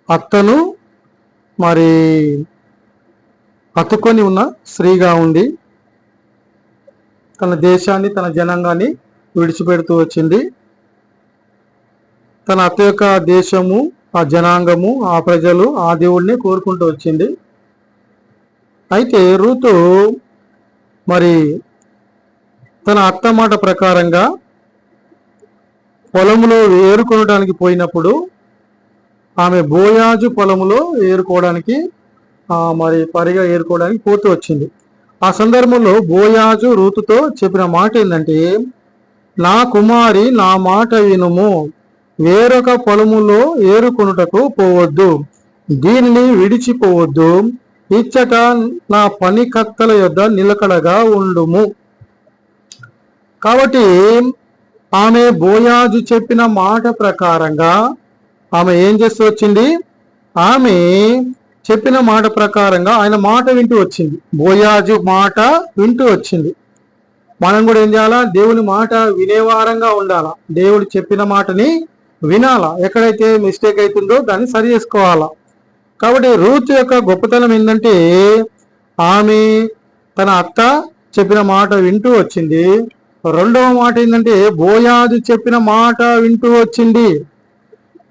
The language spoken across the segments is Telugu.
అత్తను మరి అతుక్కొని ఉన్న స్త్రీగా ఉండి తన దేశాన్ని తన జనాంగాన్ని విడిచిపెడుతూ వచ్చింది. తన అత్త యొక్క దేశము, ఆ జనాంగము, ఆ ప్రజలు ఆ దేవుడిని కోరుకుంటూ వచ్చింది. అయితే రూతు మరి తన అత్త మాట ప్రకారంగా పొలములో ఏరుకోవడానికి పోయినప్పుడు ఆమె బోయాజు పొలములో ఏరుకోవడానికి మరి పరిగా ఏరుకోవడానికి పోతూ వచ్చింది. ఆ సందర్భంలో బోయాజు రూతుతో చెప్పిన మాట ఏంటంటే, నా కుమారి నా మాట వినుము, వేరొక పొలములో ఏరుకొనుటకు పోవద్దు, దీనిని విడిచిపోవద్దు, ఇచ్చట నా పనికత్తల యొద్ద నిలకడగా ఉండుము. కాబట్టి ఆమె బోయాజు చెప్పిన మాట ప్రకారంగా ఆమె ఏం చేస్తూ వచ్చింది? ఆమె చెప్పిన మాట ప్రకారంగా ఆయన మాట వింటూ వచ్చింది. బోయాజు మాట వింటూ వచ్చింది. మనం కూడా ఏం చేయాలా? దేవుని మాట వినేవారంగా ఉండాలా. దేవుడు చెప్పిన మాటని వినాలా. ఎక్కడైతే మిస్టేక్ అవుతుందో దాన్ని సరి చేసుకోవాలా. కాబట్టి రూతు యొక్క గొప్పతనం ఏంటంటే, ఆమె తన అత్త చెప్పిన మాట వింటూ వచ్చింది. రెండవ మాట ఏంటంటే, బోయాజు చెప్పిన మాట వింటూ వచ్చింది.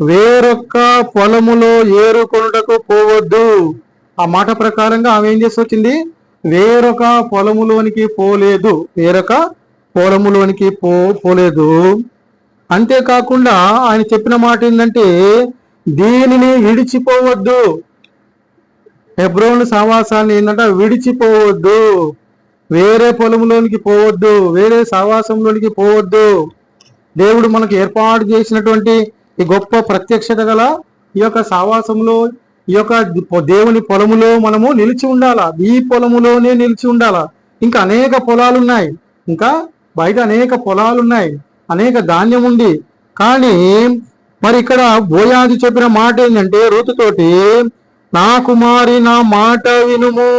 వేరొక్క పొలములో ఏరుకొనుటకు పోవద్దు, ఆ మాట ప్రకారంగా ఆమె ఏం చేసి వచ్చింది? వేరొక పొలములోనికి పోలేదు, వేరొక పొలములోనికి పోలేదు. అంతేకాకుండా ఆయన చెప్పిన మాట ఏంటంటే, దీనిని విడిచిపోవద్దు. హెబ్రోను సహవాసాన్ని ఏంటంటే విడిచిపోవద్దు, వేరే పొలంలోనికి పోవద్దు, వేరే సహవాసంలోనికి పోవద్దు. దేవుడు మనకు ఏర్పాటు చేసినటువంటి ఈ గొప్ప ప్రత్యక్షత గల ఈ యొక్క సహవాసంలో, ఈ యొక్క దేవుని పొలములో మనము నిలిచి ఉండాలా. ఈ పొలములోనే నిలిచి ఉండాలా. ఇంకా అనేక పొలాలు ఉన్నాయి, ఇంకా బయట అనేక పొలాలు ఉన్నాయి, అనేక ధాన్యం ఉంది. కానీ మరి ఇక్కడ బోయాజు చెప్పిన మాట ఏంటంటే, రూతుతోటి, నా కుమారి నా మాట వినుము.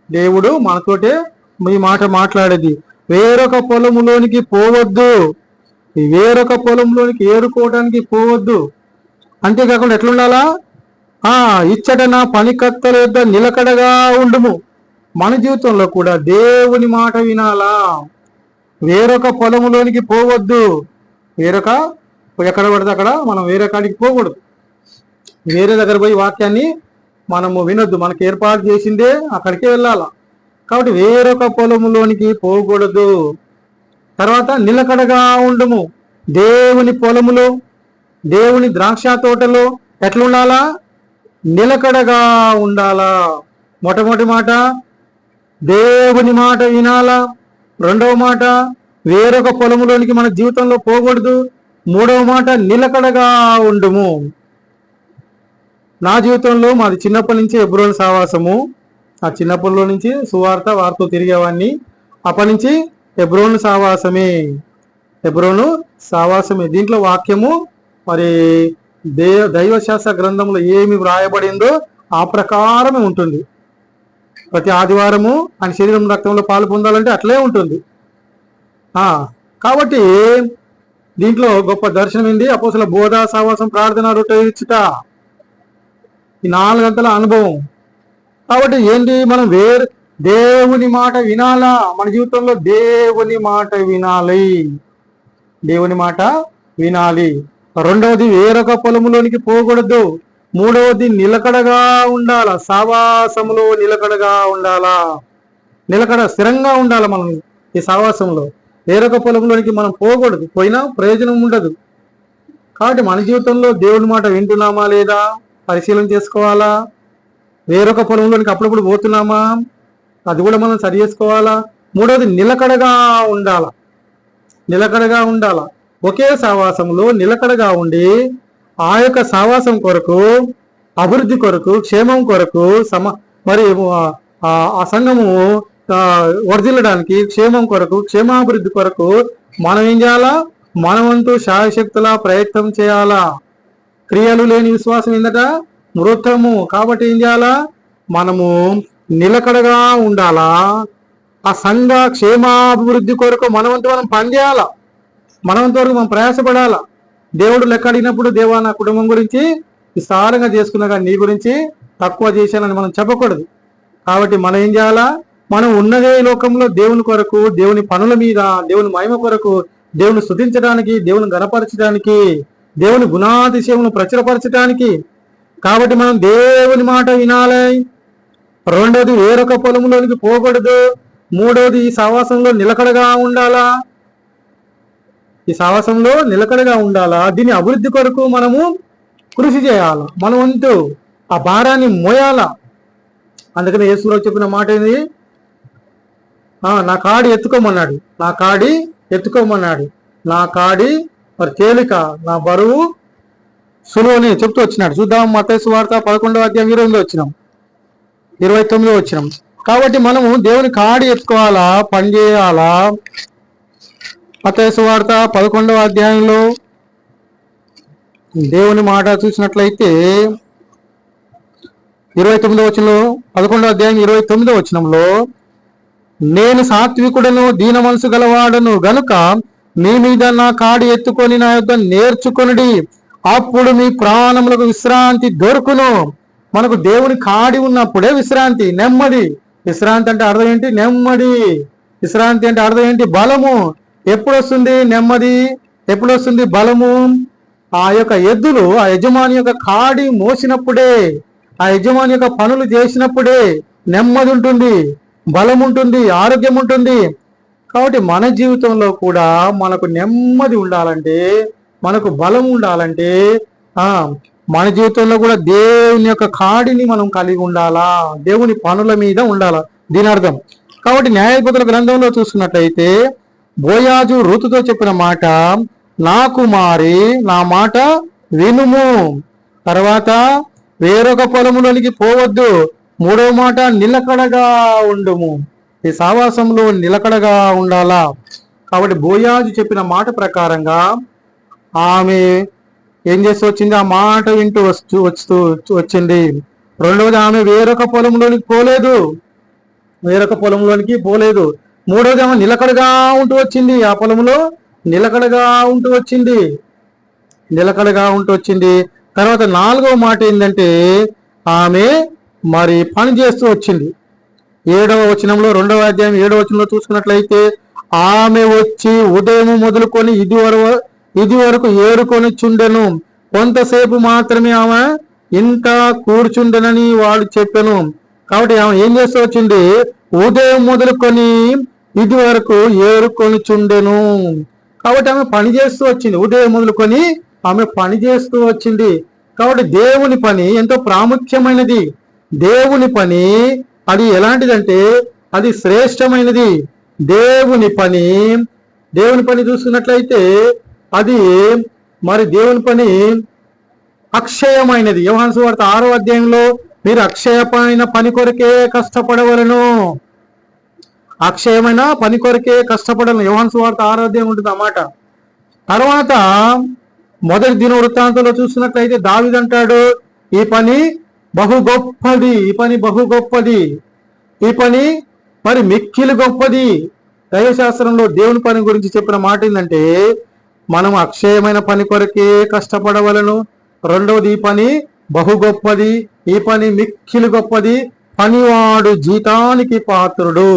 దేవుడు మనతోటే ఈ మాట మాట్లాడేది. వేరొక పొలములోనికి పోవద్దు, వేరొక పొలంలోనికి ఏరుకోవడానికి పోవద్దు. అంతేకాకుండా ఎట్లుండాలా? ఇచ్చట నా పనికత్తల యొద్ద నిలకడగా ఉండుము. మన జీవితంలో కూడా దేవుని మాట వినాలా. వేరొక పొలములోనికి పోవద్దు. ఎక్కడ పడితే అక్కడ మనం వేరే కాడికి పోకూడదు. వేరే దగ్గర పోయి వాక్యాన్ని మనము వినొద్దు. మనకు ఏర్పాటు చేసిందే అక్కడికే వెళ్ళాలా. కాబట్టి వేరొక పొలములోనికి పోకూడదు. తర్వాత నిలకడగా ఉండుము. దేవుని పొలములో, దేవుని ద్రాక్ష తోటలో ఎట్లుండాలా? నిలకడగా ఉండాలా. మొట్టమొదటి మాట దేవుని మాట వినాలా. రెండవ మాట వేరొక పొలములోనికి మన జీవితంలో పోకూడదు. మూడవ మాట నిలకడగా ఉండుము. నా జీవితంలో మాది చిన్నప్పటి నుంచి హెబ్రోను సహవాసము. ఆ చిన్నప్పటిలో నుంచి సువార్త వార్త తిరిగేవాడిని. అప్పటి నుంచి హెబ్రోను సహవాసమే. దీంట్లో వాక్యము మరి దైవశాస్త్ర గ్రంథంలో ఏమి వ్రాయబడిందో ఆ ప్రకారమే ఉంటుంది. ప్రతి ఆదివారము ఆయన శరీరం రక్తంలో పాలు పొందాలంటే అట్లే ఉంటుంది. కాబట్టి దీంట్లో గొప్ప దర్శనం ఏంది? అపోస్తలుల బోధ, సహవాసం, ప్రార్థన, రొట్టె విరుచుట, ఈ 4 గంటల అనుభవం. కాబట్టి ఏంటి? మనం దేవుని మాట వినాలా. మన జీవితంలో దేవుని మాట వినాలి, దేవుని మాట వినాలి. రెండవది వేరొక పొలములోనికి పోకూడదు. మూడవది నిలకడగా ఉండాలా. సహవాసంలో నిలకడగా ఉండాలా. నిలకడ స్థిరంగా ఉండాలి మనం ఈ సహవాసంలో. వేరొక పొలంలోనికి మనం పోకూడదు, పోయినా ప్రయోజనం ఉండదు. కాబట్టి మన జీవితంలో దేవుని మాట వింటున్నామా లేదా పరిశీలన చేసుకోవాలా. వేరొక పొలంలోనికి అప్పుడప్పుడు పోతున్నామా, అది కూడా మనం సరి చేసుకోవాలా. మూడవది నిలకడగా ఉండాలా. నిలకడగా ఉండాలా. ఒకే సహవాసంలో నిలకడగా ఉండి ఆ యొక్క సహవాసం కొరకు, అభివృద్ధి కొరకు, క్షేమం కొరకు, మరి ఆ సంఘము వర్ధిల్లడానికి, క్షేమం కొరకు, క్షేమాభివృద్ధి కొరకు మనం ఏం చేయాలా? మనవంతు శాయశక్తుల ప్రయత్నం చేయాలా. క్రియలు లేని విశ్వాసం ఏందట? మృతము. కాబట్టి ఏం చేయాలా? మనము నిలకడగా ఉండాలా. ఆ సంఘ క్షేమాభివృద్ధి కొరకు మనవంతు మనం పనిచేయాలా. మనవంతు వరకు మనం ప్రయాసపడాలా. దేవుడు లెక్క అడిగినప్పుడు, దేవా నా కుటుంబం గురించి విస్తారంగా చేసుకున్నా కానీ నీ గురించి తక్కువ చేశానని మనం చెప్పకూడదు. కాబట్టి మనం ఏం చేయాలా? మనం ఉన్నదే లోకంలో దేవుని కొరకు, దేవుని పనుల మీద, దేవుని మహిమ కొరకు, దేవుని స్తుతించడానికి, దేవుని గణపరచడానికి, దేవుని గుణాతిశయమును ప్రచురపరచడానికి. కాబట్టి మనం దేవుని మాట వినాలి. రెండోది వేరొక పొలంలోనికి పోకూడదు. మూడోది ఈ సహవాసంలో నిలకడగా ఉండాలా. ఈ సహవాసంలో నిలకడగా ఉండాలా. దీని అభివృద్ధి కొరకు మనము కృషి చేయాలా. మన వంతు ఆ భారాన్ని మోయాలా. అందుకని యేసురావు చెప్పిన మాట ఏంది? నా కాడి ఎత్తుకోమన్నాడు, నా కాడి ఎత్తుకోమన్నాడు. నా కాడి మరి తేలిక, నా బరువు సులువు అని చెప్తూ వచ్చినాడు. చూద్దాం మత్తయి సువార్త 11వ అధ్యాయం 29వ వచ్చినాం. కాబట్టి మనము దేవుని కాడి ఎత్తుకోవాలా, పని చేయాలా. మత్తయి సువార్త 11వ అధ్యాయంలో దేవుని మాట చూసినట్లయితే 29వ వచనంలో, 11వ అధ్యాయం 29వ వచనంలో, నేను సాత్వికుడను దీన మనసు గలవాడను గనుక మీ మీద నా కాడి ఎత్తుకొని నా యొద్ద నేర్చుకొనుడి, అప్పుడు మీ ప్రాణములకు విశ్రాంతి దొరుకును. మనకు దేవుని కాడి ఉన్నప్పుడే విశ్రాంతి, నెమ్మది. విశ్రాంతి అంటే అర్థం ఏంటి? నెమ్మది. విశ్రాంతి అంటే అర్థం ఏంటి? బలము. ఎప్పుడు వస్తుంది నెమ్మది? ఎప్పుడు వస్తుంది బలము? ఆ యొక్క ఎద్దులు ఆ యజమాని యొక్క కాడి మోసినప్పుడే, ఆ యజమాని యొక్క పనులు చేసినప్పుడే నెమ్మది ఉంటుంది, బలం ఉంటుంది, ఆరోగ్యం ఉంటుంది. కాబట్టి మన జీవితంలో కూడా మనకు నెమ్మది ఉండాలంటే, మనకు బలం ఉండాలంటే మన జీవితంలో కూడా దేవుని యొక్క కాడిని మనం కలిగి ఉండాలా, దేవుని పనుల మీద ఉండాలా. దీని అర్థం. కాబట్టి న్యాయాధిపతుల గ్రంథంలో చూసుకున్నట్లయితే బోయాజు రూతుతో చెప్పిన మాట, నా కుమారి నా మాట వినుము. తర్వాత వేరొక పొలములోనికి పోవద్దు. మూడవ మాట నిలకడగా ఉండుము. ఈ సావాసంలో నిలకడగా ఉండాలా. కాబట్టి బోయాజు చెప్పిన మాట ప్రకారంగా ఆమె ఏం చేస్తూ వచ్చింది? ఆ మాట వింటూ వస్తూ వచ్చింది. రెండవది, ఆమె వేరొక పొలంలోనికి పోలేదు, వేరొక పొలంలోనికి పోలేదు. మూడవది, ఆమె నిలకడగా ఉంటూ వచ్చింది, ఆ పొలంలో నిలకడగా ఉంటూ వచ్చింది, నిలకడగా ఉంటూ వచ్చింది. తర్వాత నాలుగవ మాట ఏంటంటే ఆమె మరి పని చేస్తూ వచ్చింది. 7వ వచనంలో, 2వ అధ్యాయం 7వ వచనంలో చూసుకున్నట్లయితే, ఆమె వచ్చి ఉదయం మొదలుకొని ఇది వరకు ఏరుకొని చుండెను, కొంతసేపు మాత్రమే ఆమె ఇంకా కూర్చుండెనని వాడు చెప్పెను. కాబట్టి ఆమె ఏం చేస్తూ వచ్చింది? ఉదయం మొదలుకొని ఇది వరకు ఏరుకొని చుండెను. కాబట్టి ఆమె పని చేస్తూ వచ్చింది. ఉదయం మొదలుకొని ఆమె పని చేస్తూ వచ్చింది. కాబట్టి దేవుని పని ఎంతో ప్రాముఖ్యమైనది. దేవుని పని అది ఎలాంటిదంటే అది శ్రేష్టమైనది. దేవుని పని చూస్తున్నట్లయితే అది మరి దేవుని పని అక్షయమైనది. యోహాను సువార్త 6వ అధ్యాయంలో మీరు అక్షయమైన పని కొరకే కష్టపడవలను, అక్షయమైన పని కొరకే కష్టపడలను. యోహాను సువార్త 6వ అధ్యాయం ఉంటుంది అన్నమాట. తర్వాత మొదటి దిన వృత్తాంతంలో చూసినట్లయితే దావీదు అంటాడు, ఈ పని బహు గొప్పది, ఈ పని బహు గొప్పది, ఈ పని మరి మిక్కిలి గొప్పది. దైవశాస్త్రంలో దేవుని పని గురించి చెప్పిన మాట ఏంటంటే మనం అక్షయమైన పని కొరకే కష్టపడవలను. రెండవది, ఈ పని బహు గొప్పది, ఈ పని మిక్కిలి గొప్పది, పనివాడు జీతానికి పాత్రుడు.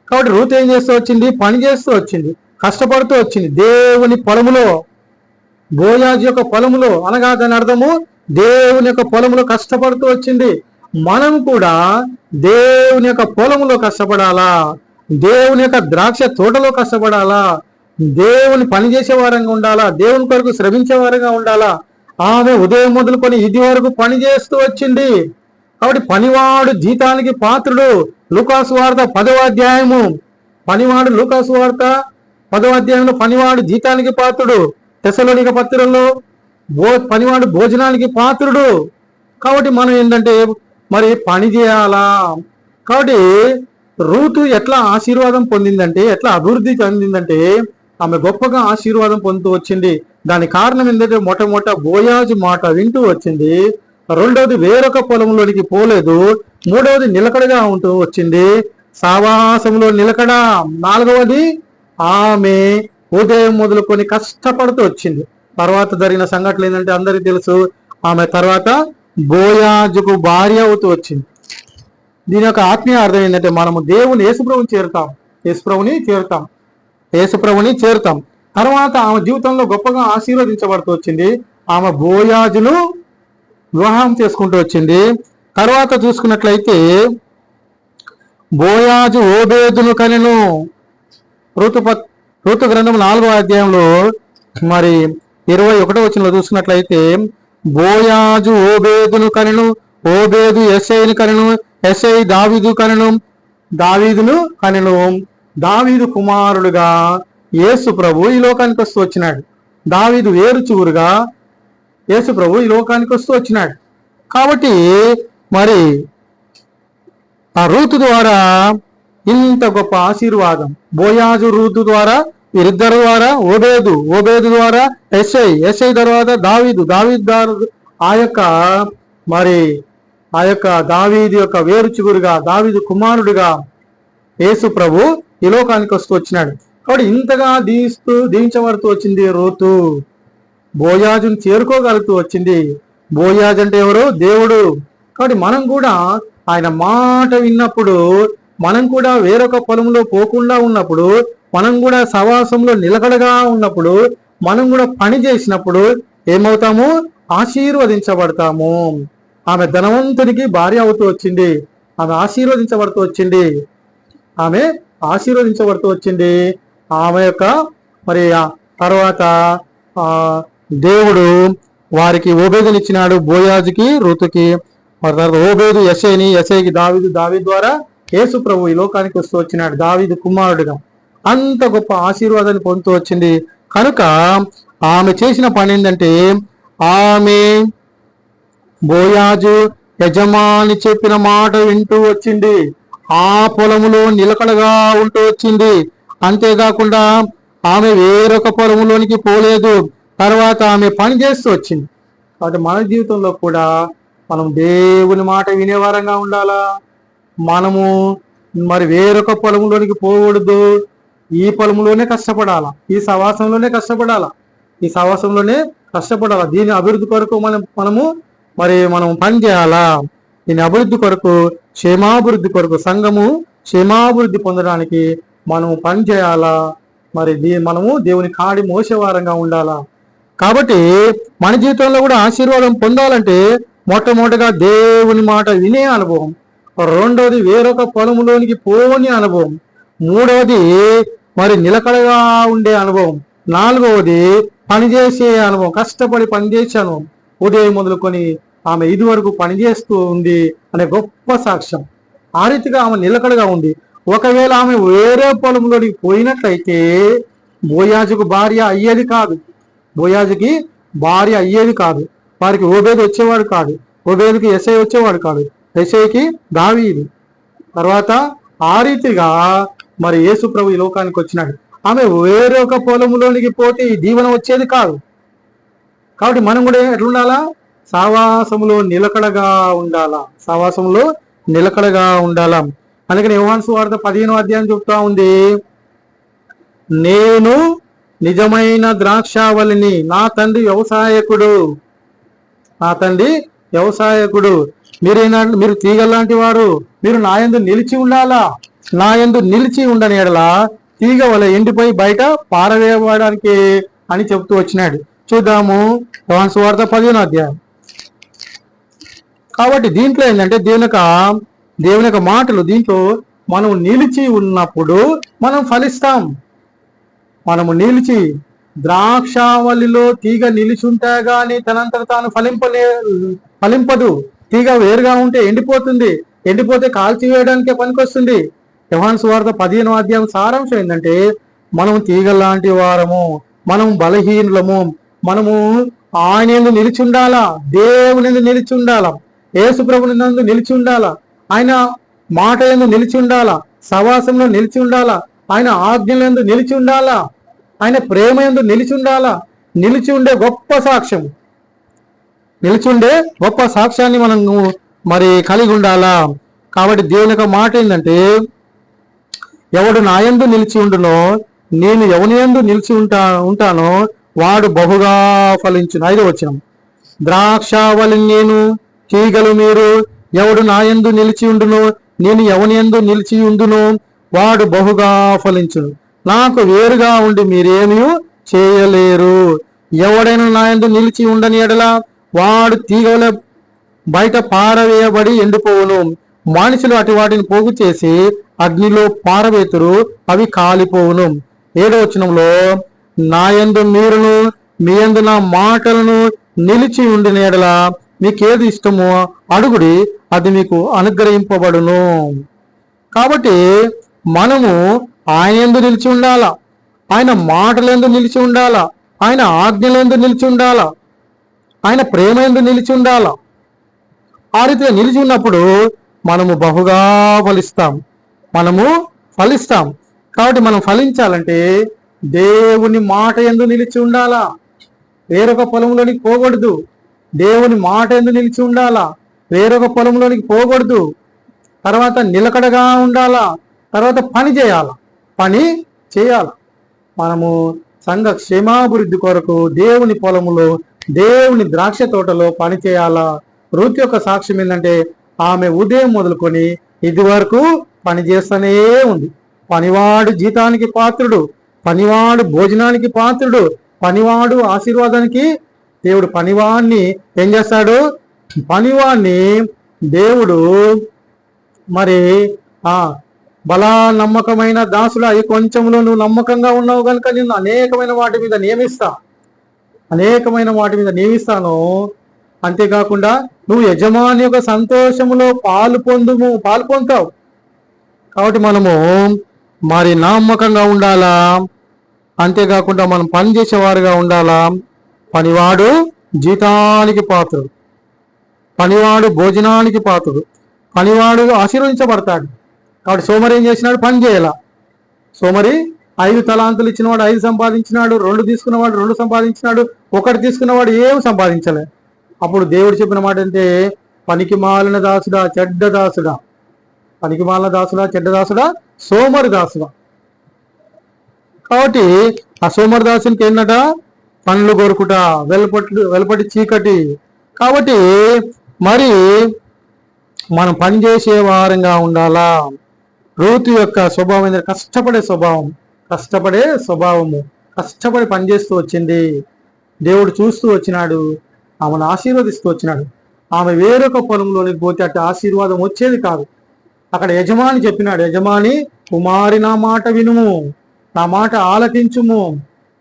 కాబట్టి రూతు ఏం చేస్తూ వచ్చింది? పని చేస్తూ వచ్చింది, కష్టపడుతూ వచ్చింది దేవుని పొలములో, బోయాజు యొక్క పొలములో. అనగా దాని అర్థము దేవుని యొక్క పొలములో కష్టపడుతూ వచ్చింది. మనం కూడా దేవుని యొక్క పొలములో కష్టపడాలా, దేవుని యొక్క ద్రాక్ష తోటలో కష్టపడాలా, దేవుని పని చేసే వారంగా ఉండాలా, దేవుని కొరకు శ్రమించే వారంగా ఉండాలా. ఆమె ఉదయం మొదలుకొని ఇది వరకు పని చేస్తూ వచ్చింది. కాబట్టి పనివాడు జీతానికి పాత్రుడు. లూకాసు వార్త 10వ అధ్యాయము, పనివాడు లూకాసు వార్త 10వ అధ్యాయంలో పనివాడు జీతానికి పాత్రుడు. తెస్సలోనిక పత్రికలో పనివాడు భోజనానికి పాత్రుడు. కాబట్టి మనం ఏంటంటే మరి పని చేయాలా. కాబట్టి రూతు ఎట్లా ఆశీర్వాదం పొందిందంటే, ఎట్లా అభివృద్ధి చెందిందంటే ఆమె గొప్పగా ఆశీర్వాదం పొందుతూ వచ్చింది. దాని కారణం ఏంటంటే మొట్టమొదట బోయాజు మాట వింటూ వచ్చింది. రెండవది, వేరొక పొలంలోనికి పోలేదు. మూడవది, నిలకడగా ఉంటూ వచ్చింది, సావాసంలో నిలకడ. నాలుగవది, ఆమె ఉదయం మొదలుకొని కష్టపడుతూ వచ్చింది. తర్వాత జరిగిన సంఘటనలు ఏంటంటే అందరికీ తెలుసు. ఆమె తర్వాత బోయాజుకు భార్య అవుతూ వచ్చింది. దీని యొక్క ఆత్మీయ అర్థం ఏంటంటే మనము దేవుని యేసుప్రభుని చేరుతాం. తర్వాత ఆమె జీవితంలో గొప్పగా ఆశీర్వదించబడుతూ వచ్చింది. ఆమె బోయాజును వివాహం చేసుకుంటూ వచ్చింది. తర్వాత చూసుకున్నట్లయితే బోయాజు ఓబేదును కనెను. ఋతు గ్రంథం 4వ అధ్యాయంలో మరి 21వ వచనంలో చూసుకున్నట్లయితే బోయాజు ఓబేదును కనెను, ఓబేదు యెషయిని కనెను, యెషయి దావీదును కనెను. దావీదు కుమారుడుగా యేసు ప్రభు ఈ లోకానికి వస్తూ వచ్చినాడు. దావీదు వేరు చివురుగా యేసు ప్రభు ఈ లోకానికి వస్తూ వచ్చినాడు. కాబట్టి మరి ఆ రూతు ద్వారా ఇంత గొప్ప ఆశీర్వాదం, బోయాజు రూతు ద్వారా, వీరిద్దరు ద్వారా ఓబేదు ద్వారా యెషయి తర్వాత దావీదు ఆ యొక్క దావీదు యొక్క వేరు చిగురుగా, దావీదు కుమారుడుగా యేసు ప్రభు ఈ లోకానికి వస్తూ వచ్చినాడు. కాబట్టి ఇంతగా దీవించబడుతూ వచ్చింది రూతు. బోయాజును చేరుకోగలుగుతూ వచ్చింది. బోయాజు అంటే ఎవరు? దేవుడు. కాబట్టి మనం కూడా ఆయన మాట విన్నప్పుడు, మనం కూడా వేరొక పొలంలో పోకుండా ఉన్నప్పుడు, మనం కూడా సవాసంలో నిలకడగా ఉన్నప్పుడు, మనం కూడా పని చేసినప్పుడు ఏమవుతాము? ఆశీర్వదించబడతాము. ఆమె ధనవంతునికి భార్య అవుతూ వచ్చింది. ఆమె ఆశీర్వదించబడుతూ వచ్చింది. ఆమె యొక్క మరి తర్వాత దేవుడు వారికి ఓబేదునిచ్చినాడు, బోయాజుకి రూతుకి. మరి తర్వాత ఓబేదు యెషయికి దావీదు ద్వారా యేసు ప్రభు ఈ లోకానికి వస్తూ వచ్చినాడు, దావీదు కుమారుడుగా. అంత గొప్ప ఆశీర్వాదాన్ని పొందుతూ వచ్చింది. కనుక ఆమె చేసిన పని ఏంటంటే, ఆమె బోయాజు యజమాని చెప్పిన మాట వింటూ వచ్చింది. ఆ పొలములో నిలకడగా ఉంటూ వచ్చింది. అంతేకాకుండా ఆమె వేరొక పొలములోనికి పోలేదు. తర్వాత ఆమె పని చేస్తూ వచ్చింది. కాబట్టి మన జీవితంలో కూడా మనం దేవుని మాట వినేవారంగా ఉండాలా. మనము మరి వేరొక పొలంలోనికి పోకూడదు. ఈ పొలంలోనే కష్టపడాలా, ఈ సవాసంలోనే కష్టపడాలా. దీని అభివృద్ధి కొరకు మనం పని చేయాలా. దీని అభివృద్ధి కొరకు, క్షేమాభివృద్ధి కొరకు, సంఘము క్షేమాభివృద్ధి పొందడానికి మనము పని చేయాలా. మరి మనము దేవుని కాడి మోసేవారంగా ఉండాలా. కాబట్టి మన జీవితంలో కూడా ఆశీర్వాదం పొందాలంటే మొట్టమొదటిగా దేవుని మాట వినే అనుభవం, రెండవది వేరొక పొలంలోనికి పోని అనుభవం, మూడవది మరి నిలకడగా ఉండే అనుభవం, నాలుగవది పనిచేసే అనుభవం, కష్టపడి పనిచేసే అనుభవం. ఉదయం మొదలుకొని ఆమె ఇదివరకు పనిచేస్తూ ఉంది అనే గొప్ప సాక్ష్యం. ఆ రీతిగా ఆమె నిలకడగా ఉంది. ఒకవేళ ఆమె వేరే పొలంలోనికి పోయినట్లయితే బోయాజుకి భార్య అయ్యేది కాదు. వారికి ఓబేదు వచ్చేవాడు కాదు. ఓబేదుకి యెషయి వచ్చేవాడు కాదు. యెషయికి దావీదు. తర్వాత ఆ రీతిగా మరి యేసు ప్రభు ఈ లోకానికి వచ్చినాడు. ఆమె వేరే ఒక పొలంలోనికి పోతే ఈ దీవెన వచ్చేది కాదు. కాబట్టి మనం కూడా ఎట్లుండాలా? సావాసములో నిలకడగా ఉండాలా. అందుకని యోహాను సువార్త 15వ అధ్యాయం చెప్తా ఉంది, నేను నిజమైన ద్రాక్షావళిని, నా తండ్రి వ్యవసాయకుడు, మీరు తీగలాంటి వారు, మీరు నా యందు నిలిచి ఉండాలా. నా యందు నిలిచి ఉండని ఎడలా తీగ వలె ఎండిపోయి బయట పారవేయబడడానికి అని చెప్తూ వచ్చినాడు. చూద్దాము యోహాను సువార్త 15వ అధ్యాయం. కాబట్టి దీంట్లో ఏంటంటే దేవుని యొక్క మాటలు, దీంట్లో మనం నిలిచి ఉన్నప్పుడు మనం ఫలిస్తాం. మనము నిలిచి, ద్రాక్షావళిలో తీగ నిలిచి ఉంటే గాని తనంతట తాను ఫలింపదు. తీగ వేరుగా ఉంటే ఎండిపోతే కాల్చివేయడానికే పనికొస్తుంది. యోహాను సువార్త 15వ అధ్యాయం సారాంశం ఏంటంటే, మనం తీగ లాంటి వారము, మనం బలహీనులము, మనము ఆయన యందు నిలిచి ఉండాలా, దేవుని యందు నిలిచి ఉండాలా, యేసు ప్రభుని యందు నిలిచి ఉండాలా, ఆయన మాట యందు నిలిచి ఉండాలా, సవాసంలో నిలిచి ఉండాలా, ఆయన ఆజ్ఞల యందు నిలిచి ఉండాలా, ఆయన ప్రేమ యందు నిలిచి ఉండాలా. నిలిచి ఉండే గొప్ప సాక్ష్యాన్ని మనం మరి కలిగి ఉండాలా. కాబట్టి దేవుని యొక్క మాట ఏంటంటే, ఎవడు నా యందు నిలిచి ఉండునో, నేను ఎవని యందు నిలిచి ఉంటానో వాడు బహుగా ఫలించును. 5వ వచనం, ద్రాక్షావళి నేను, తీగలు మీరు. ఎవడు నా యందు నిలిచి ఉండును, నేను ఎవని యందు నిలిచి ఉండును, వాడు బహుగా ఫలించును. నాకు వేరుగా ఉండి మీరేమీ చేయలేరు. ఎవడైనా నా యందు నిలిచి ఉండని ఎడల వాడు తీగల బయట పారవేయబడి ఎండిపోవును. మనుషులు అటు వాటిని పోగు చేసి అగ్నిలో పారవేతురు, అవి కాలిపోవును. 7వ వచనంలో, నా యందు మీరును మీ యందు నా మాటలను నిలిచి ఉండిన ఎడల మీకేది ఇష్టమో అడుగుడి, అది మీకు అనుగ్రహింపబడును. కాబట్టి మనము ఆయన యందు నిలిచి ఉండాలా, ఆయన మాటలందు నిలిచి ఉండాలా, ఆయన ఆజ్ఞలందు నిలిచి ఉండాలా, ఆయన ప్రేమ యందు నిలిచి ఉండాలా. ఆ రీతిగా నిలిచి ఉన్నప్పుడు మనము బహుగా ఫలిస్తాం, మనము ఫలిస్తాం. కాబట్టి మనం ఫలించాలంటే దేవుని మాట యందు నిలిచి ఉండాలా, వేరొక పొలంలోనికి పోకూడదు. దేవుని మాట యందు నిలిచి ఉండాలా, వేరొక పొలంలోనికి పోకూడదు. తర్వాత నిలకడగా ఉండాలా, తర్వాత పని చేయాల. మనము సంఘ క్షేమాభివృద్ధి కొరకు దేవుని పొలములో, దేవుని ద్రాక్ష తోటలో పని చేయాలా. రూత్ యొక్క సాక్ష్యం ఏంటంటే, ఆమె ఉదయం మొదలుకొని ఇది వరకు పని చేస్తూనే ఉంది. పనివాడు జీతానికి పాత్రుడు, పనివాడు భోజనానికి పాత్రుడు, పనివాడు ఆశీర్వాదానికి. దేవుడు పనివాణ్ణి ఏం చేస్తాడు? పనివాణ్ణి దేవుడు మరి బలా నమ్మకమైన దాసుడా, ఈ కొంచెంలో నువ్వు నమ్మకంగా ఉన్నావు కనుక నిన్ను అనేకమైన వాటి మీద నియమిస్తాను. అంతేకాకుండా నువ్వు యజమాని యొక్క సంతోషములో పాలు పొందుతావు. కాబట్టి మనము మరి నమ్మకంగా ఉండాలా, అంతేకాకుండా మనం పనిచేసేవారుగా ఉండాలా. పనివాడు జీతానికి పాత్రుడు, పనివాడు భోజనానికి పాత్రుడు, పనివాడు ఆశీర్వదించబడతాడు. కాబట్టి సోమరి ఏం చేసినాడు? పని చేయాల. సోమరి 5 తలాంతులు ఇచ్చినవాడు 5 సంపాదించినాడు, 2 తీసుకున్నవాడు 2 సంపాదించినాడు, 1 తీసుకున్నవాడు ఏం సంపాదించలే. అప్పుడు దేవుడు చెప్పిన మాట అంటే, పనికి మాలిన దాసుడా, చెడ్డ దాసుడా, పనికి మాలిన దాసుడా, చెడ్డ దాసుడా, సోమరి దాసుడా. కాబట్టి ఆ సోమరి దాసునికి ఏంటట? పండ్లు కొరుకుట, వెలుపటి చీకటి. కాబట్టి మరి మనం పనిచేసే వారంగా ఉండాలా. రూతు యొక్క స్వభావం ఏంటంటే కష్టపడే స్వభావము, కష్టపడి పనిచేస్తూ వచ్చింది. దేవుడు చూస్తూ వచ్చినాడు, ఆమెను ఆశీర్వదిస్తూ వచ్చినాడు. ఆమె వేరొక పొలంలోనికి పోతే అటు ఆశీర్వాదం వచ్చేది కాదు. అక్కడ యజమాని చెప్పినాడు, యజమాని కుమారి నా మాట వినుము, నా మాట ఆలకించుము,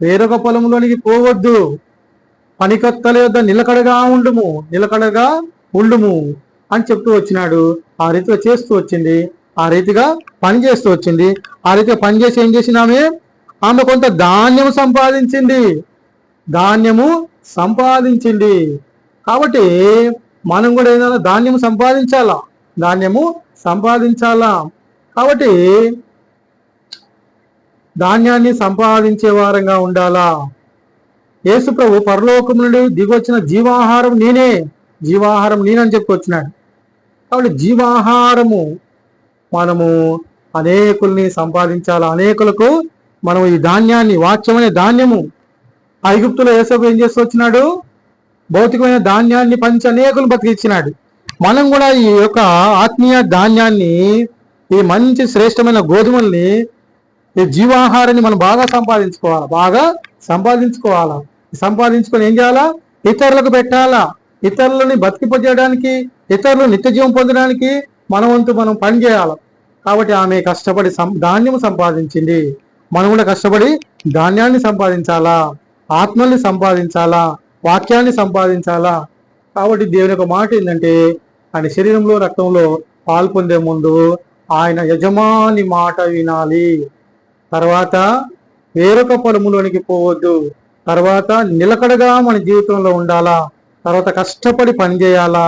వేరొక పొలంలోనికి పోవద్దు, పనికత్తల యొద్ద నిలకడగా ఉండుము అని చెప్తూ వచ్చినాడు. ఆ రీతిగా చేస్తూ వచ్చింది, ఆ రీతిగా పని చేస్తూ వచ్చింది. ఆ రీతిగా పనిచేసి ఏం చేసింది? ఆమె కొంత ధాన్యము సంపాదించింది. కాబట్టి మనం కూడా ఏదైనా ధాన్యము సంపాదించాలా. కాబట్టి ధాన్యాన్ని సంపాదించే వారంగా ఉండాలా. యేసు ప్రభు పరలోకం నుండి దిగొచ్చిన జీవాహారం నేనని చెప్పుకొచ్చినాడు. కాబట్టి జీవాహారము మనము అనేకుల్ని సంపాదించాలా. అనేకులకు మనం ఈ ధాన్యాన్ని, వాక్యం అనే ధాన్యము, ఐగుప్తులో యేసయ్య ఏం చేస్తూ వచ్చినాడు? భౌతికమైన ధాన్యాన్ని పంచి అనేకులు బతికిచ్చినాడు. మనం కూడా ఈ యొక్క ఆత్మీయ ధాన్యాన్ని, ఈ మంచి శ్రేష్టమైన గోధుమల్ని, ఈ జీవాహారాన్ని మనం బాగా సంపాదించుకోవాలా. సంపాదించుకొని ఏం చేయాలా? ఇతరులకు పెట్టాలా. ఇతరులని బతికిపోజేయడానికి, ఇతరులు నిత్య జీవం పొందడానికి మన వంతు మనం పని చేయాలి. కాబట్టి ఆమె కష్టపడి ధాన్యం సంపాదించింది. మనం కూడా కష్టపడి ధాన్యాన్ని సంపాదించాలా, ఆత్మల్ని సంపాదించాలా, వాక్యాన్ని సంపాదించాలా. కాబట్టి దేవుని యొక్క మాట ఏంటంటే, ఆయన శరీరంలో రక్తంలో పాలు పొందే ముందు ఆయన యజమాని మాట వినాలి. తర్వాత వేరొక పొలములోనికి పోవద్దు. తర్వాత నిలకడగా మన జీవితంలో ఉండాలా. తర్వాత కష్టపడి పనిచేయాలా.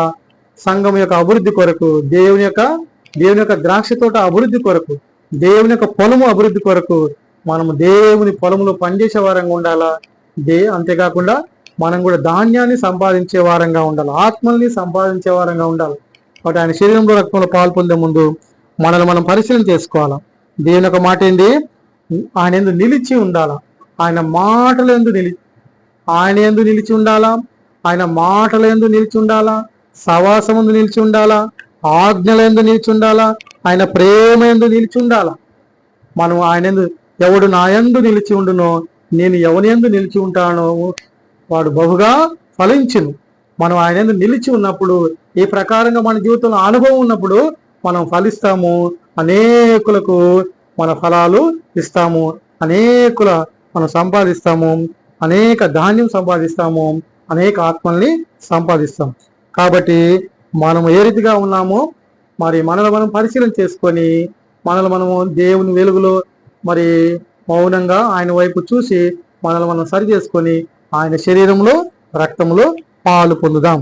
సంఘం యొక్క అభివృద్ధి కొరకు, దేవుని యొక్క ద్రాక్ష తోట అభివృద్ధి కొరకు, దేవుని యొక్క పొలము అభివృద్ధి కొరకు మనము దేవుని పొలములో పనిచేసే వారంగా ఉండాలా. అంతేకాకుండా మనం కూడా ధాన్యాన్ని సంపాదించే వారంగా ఉండాలి, ఆత్మల్ని సంపాదించే వారంగా ఉండాలి. కాబట్టి ఆయన శరీరంలో రక్తంలో పాలు పొందే ముందు మనల్ని మనం పరిశీలన చేసుకోవాలా. దేవుని యొక్క మాట ఏంది? ఆయన ఎందు నిలిచి ఉండాలా. ఆయన మాటలు ఆయన ఎందు నిలిచి ఉండాలా. ఆయన మాటలందు నిలిచి ఉండాలా, సవాసమందు నిలిచి ఉండాలా, ఆజ్ఞలందు నిలిచి ఉండాలా, ఆయన ప్రేమ ఎందు నిలిచి ఉండాలా. మనం ఆయన ఎవడు నా యందు నిలిచి ఉండునో నేను ఎవని యందు నిలిచి ఉంటానో వాడు బహుగా ఫలించును. మనం ఆయన యందు నిలిచి ఉన్నప్పుడు, ఈ ప్రకారంగా మన జీవితంలో అనుభవం ఉన్నప్పుడు మనం ఫలిస్తాము, అనేకులకు మన ఫలాలు ఇస్తాము, అనేకుల మనం సంపాదిస్తాము, అనేక ధాన్యం సంపాదిస్తాము, అనేక ఆత్మల్ని సంపాదిస్తాం. కాబట్టి మనం ఏ రీతిగా ఉన్నామో మరి మనల్ని మనం పరిశీలన చేసుకొని మనము దేవుని వెలుగులో మరి మౌనంగా ఆయన వైపు చూసి మనల్ని మనం సరి చేసుకొని ఆయన శరీరంలో రక్తంలో పాలు పొందుదాం.